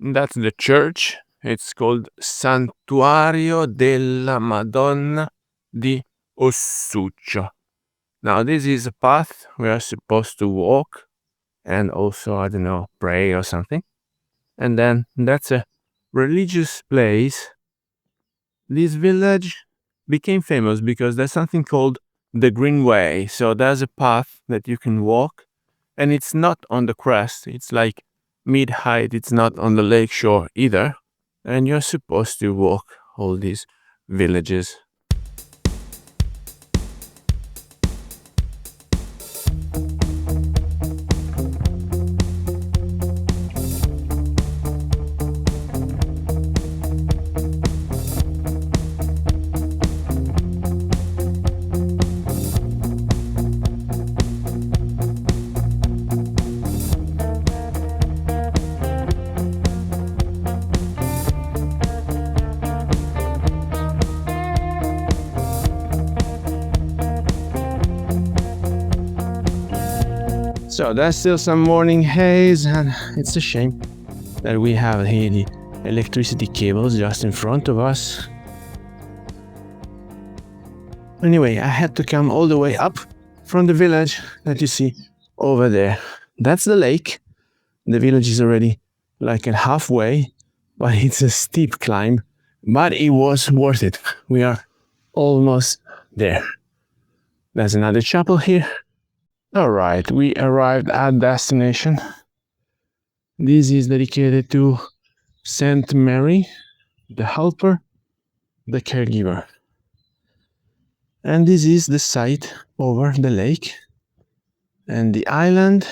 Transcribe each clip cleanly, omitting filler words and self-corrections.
That's the church. It's called Santuario della Madonna di Ossuccio. Now, this is a path we are supposed to walk and also, I don't know, pray or something. And then that's a religious place. This village became famous because there's something called the Green Way. So there's a path that you can walk, and it's not on the crest. It's like mid-height. It's not on the lake shore either. And you're supposed to walk all these villages. So there's still some morning haze, and it's a shame that we have here the electricity cables just in front of us. Anyway, I had to come all the way up from the village that you see over there. That's the lake. The village is already like at halfway, but it's a steep climb, but it was worth it. We are almost there. There's another chapel here. All right, we arrived at destination. This is dedicated to Saint Mary, the helper, the caregiver. And this is the site over the lake and the island.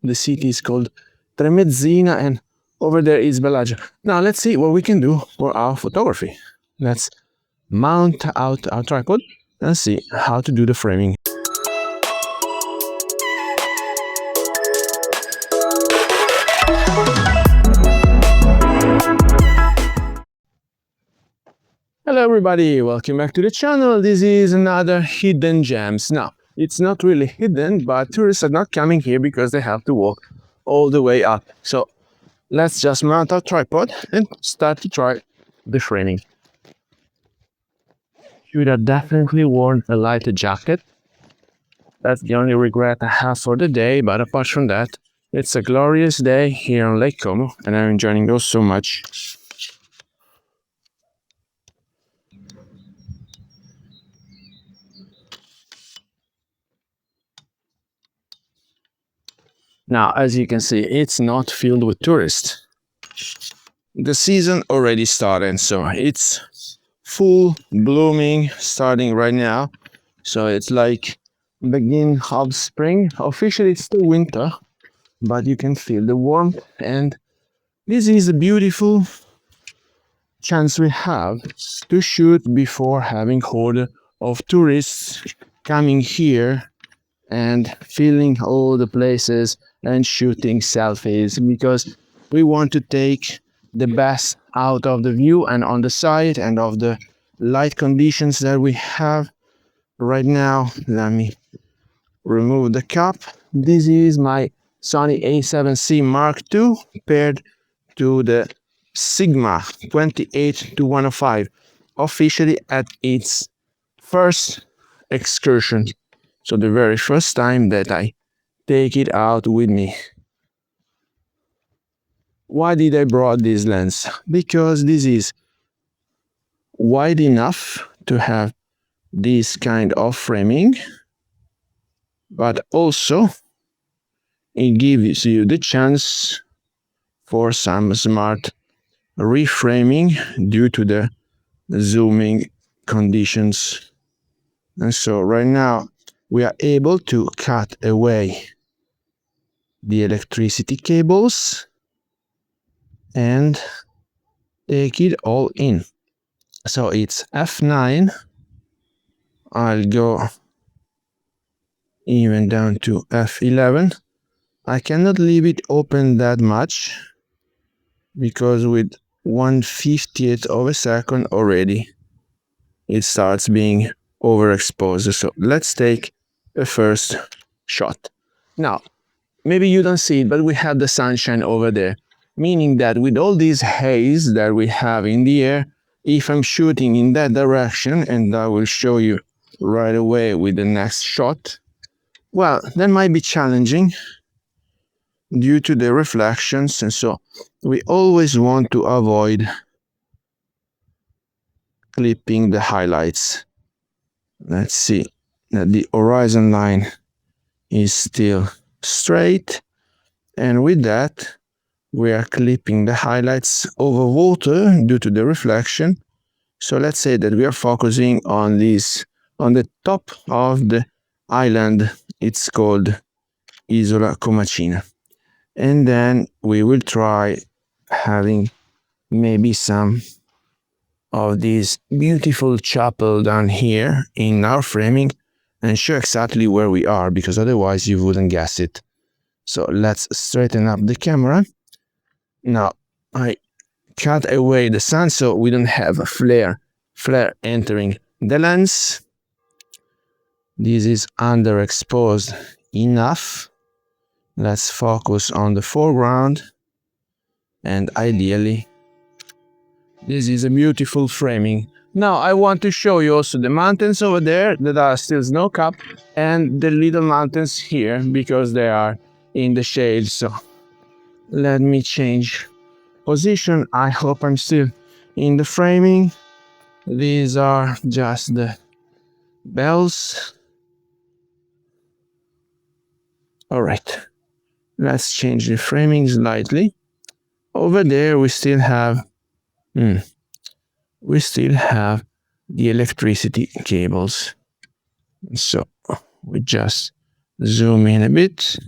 The city is called Tremezzina, and over there is Bellagio. Now let's see what we can do for our photography. Let's mount out our tripod and see how to do the framing. Hello everybody, welcome back to the channel. This is another hidden gems. Now, it's not really hidden, but tourists are not coming here because they have to walk all the way up. So let's just mount our tripod and start to try the framing. Should have definitely worn a lighter jacket. That's the only regret I have for the day, but apart from that, it's a glorious day here on Lake Como and I'm enjoying those so much. Now, as you can see, it's not filled with tourists. The season already started, so it's full blooming starting right now. So it's like beginning of spring. Officially, it's still winter, but you can feel the warmth. And this is a beautiful chance we have to shoot before having horde of tourists coming here and filling all the places and shooting selfies, because we want to take the best out of the view and on the side and of the light conditions that we have right now. Let me remove the cap. This is my Sony A7C Mark II paired to the Sigma 28-105, officially at its first excursion. So the very first time that I take it out with me. Why did I brought this lens? Because this is wide enough to have this kind of framing, but also it gives you the chance for some smart reframing due to the zooming conditions. And so right now we are able to cut away the electricity cables and take it all in. So it's f9. I'll go even down to f11. I cannot leave it open that much because with 1/50th of a second already it starts being overexposed. So let's take a first shot. Now, maybe you don't see it, but we have the sunshine over there. meaning that with all this haze that we have in the air, if I'm shooting in that direction, and I will show you right away with the next shot, well, that might be challenging due to the reflections, and so we always want to avoid clipping the highlights. Let's see that the horizon line is still straight, and with that we are clipping the highlights over water due to the reflection. So let's say that we are focusing on this, on the top of the island. It's called Isola Comacina, and then we will try having maybe some of this beautiful chapel down here in our framing and show exactly where we are, because otherwise you wouldn't guess it. So let's straighten up the camera. Now I cut away the sun so we don't have a flare entering the lens. This is underexposed enough. Let's focus on the foreground, and ideally this is a beautiful framing. Now I want to show you also the mountains over there that are still snow-capped, and the little mountains here because they are in the shade. So let me change position. I hope I'm still in the framing. These are just the bells. All right, let's change the framing slightly. Over there we still have the electricity cables. So we just zoom in a bit,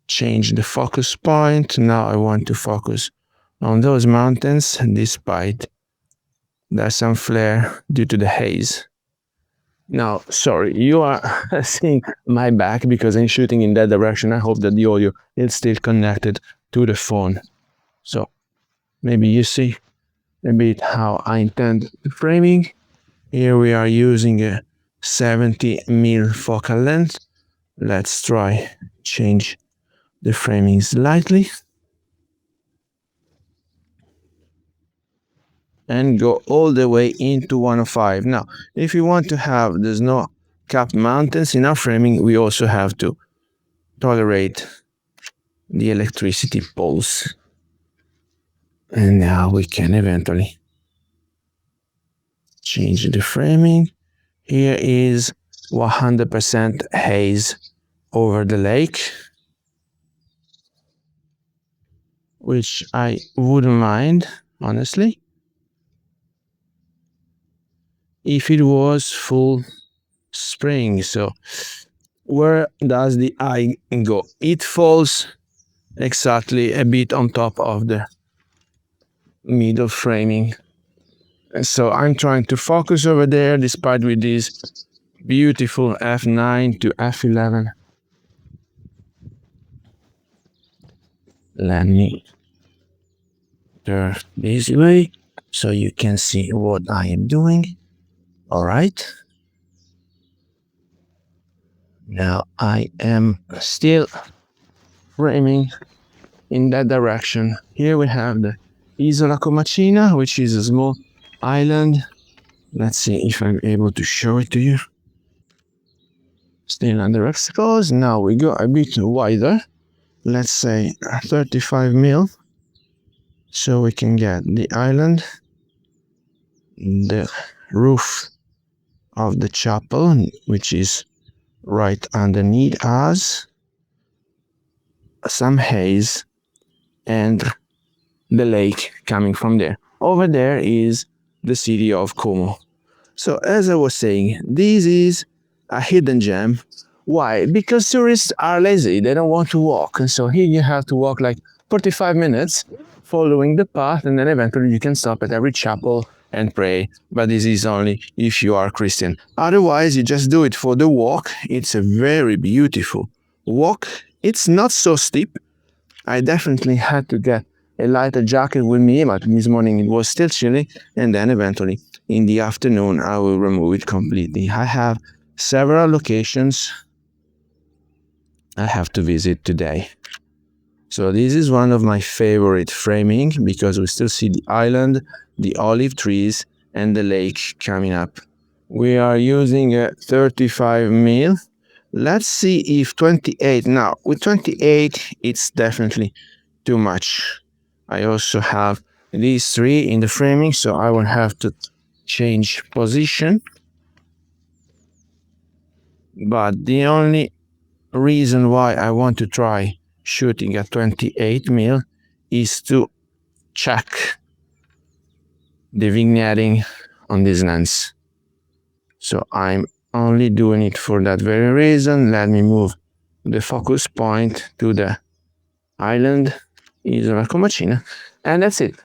change the focus point. Now I want to focus on those mountains, despite there's some flare due to the haze. Now, sorry, you are seeing my back because I'm shooting in that direction. I hope that the audio is still connected to the phone. So maybe you see a bit how I intend the framing. Here we are using a 70mm focal length. Let's try change the framing slightly and go all the way into 105. Now, if you want to have the snow-capped mountains in our framing, we also have to tolerate the electricity poles. And now we can eventually change the framing. Here is 100% haze over the lake, which I wouldn't mind, honestly, if it was full spring. So where does the eye go? It falls exactly a bit on top of the middle framing. So I'm trying to focus over there, despite with this beautiful f9 to f11. Let me turn this way so you can see what I am doing. All right. Now I am still framing in that direction. Here we have the Isola Comacina, which is a small island. Let's see if I'm able to show it to you. Still underexposed. Now we go a bit wider. Let's say 35mm, so we can get the island, the roof of the chapel, which is right underneath us, some haze, and the lake coming from there. Over there is the city of Como. So as I was saying, this is a hidden gem. Why? Because tourists are lazy, they don't want to walk, and so here you have to walk like 45 minutes following the path, and then eventually you can stop at every chapel and pray. But this is only if you are Christian. Otherwise, you just do it for the walk. It's a very beautiful walk. It's not so steep. I definitely had to get a lighter jacket with me, but this morning it was still chilly, and then eventually in the afternoon I will remove it completely. I have several locations I have to visit today. So this is one of my favorite framing because we still see the island, the olive trees, and the lake coming up. We are using a 35 mil. Let's see if 28. Now with 28, it's definitely too much. I also have these three in the framing, so I will have to change position. But the only reason why I want to try shooting at 28 mil is to check the vignetting on this lens. So I'm only doing it for that very reason. Let me move the focus point to the island, Isola Comacina, and that's it.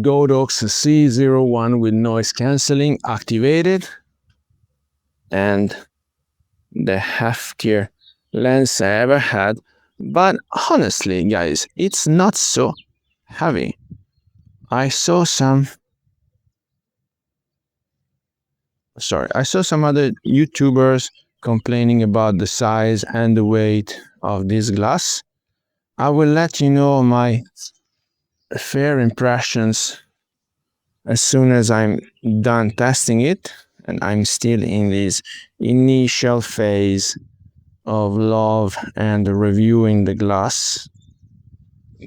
Godox C01 with noise cancelling activated, and the heftier lens I ever had. But honestly, guys, it's not so heavy. I saw some other YouTubers complaining about the size and the weight of this glass. I will let you know my fair impressions as soon as I'm done testing it, and I'm still in this initial phase of love and reviewing the glass.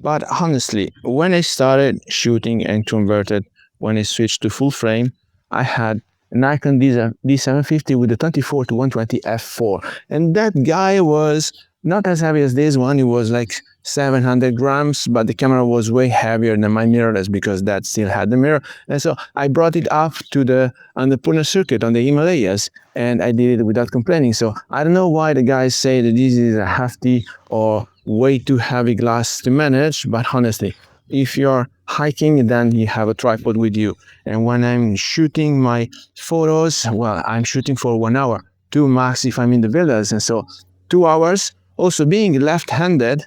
But honestly, when I started shooting and converted, when I switched to full frame, I had a Nikon D750 with the 24 to 120 f4, and that guy was not as heavy as this one. It was like 700 grams, but the camera was way heavier than my mirrorless because that still had the mirror. And so I brought it up to the Annapurna circuit on the Himalayas, and I did it without complaining. So I don't know why the guys say that this is a hefty or way too heavy glass to manage, but honestly, if you're hiking, then you have a tripod with you. And when I'm shooting my photos, well, I'm shooting for 1 hour, 2 max if I'm in the villas, and so 2 hours. Also, being left-handed,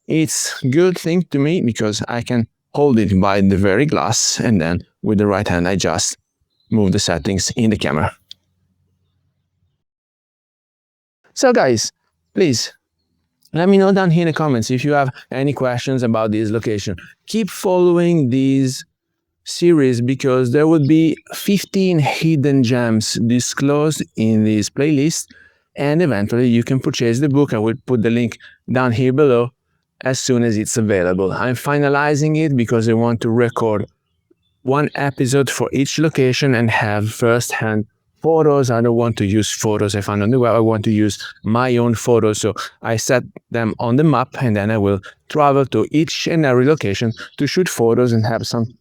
it's a good thing to me because I can hold it by the very glass, and then with the right hand I just move the settings in the camera. So guys, please let me know down here in the comments if you have any questions about this location. Keep following these series because there will be 15 hidden gems disclosed in this playlist, and eventually you can purchase the book. I will put the link down here below as soon as it's available. I'm finalizing it because I want to record one episode for each location and have first-hand photos. I don't want to use photos I found on the web. I want to use my own photos. So I set them on the map, and then I will travel to each and every location to shoot photos and have some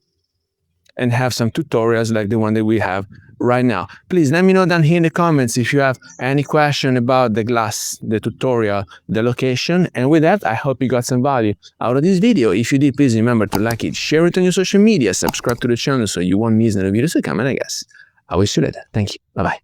tutorials like the one that we have right now. Please let me know down here in the comments if you have any question about the glass, the tutorial, the location. And with that, I hope you got some value out of this video. If you did, please remember to like it, share it on your social media, subscribe to the channel so you won't miss another video to come, and I guess I'll see you later. Thank you. Bye-bye.